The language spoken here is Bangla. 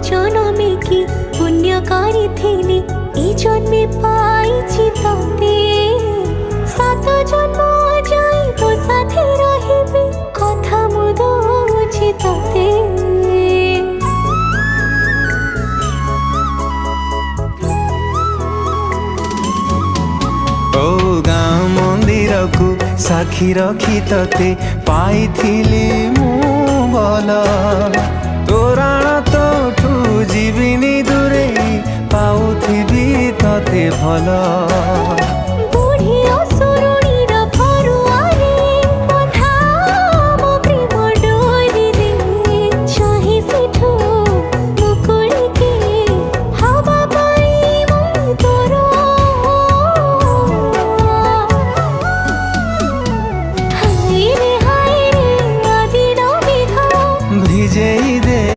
জনমে কি পুণ্য করিথিলি এই জন্মে পাইছি তোতে। সাত জন্ম যাই তো সাথে রহিবি কথা মু দউছি তোতে। ओ गाँ मंदिर को साक्षी रखी तते पाइथिली मु भल। तोराण तोठू जीविनी दूरे पाउथिबी तते भल।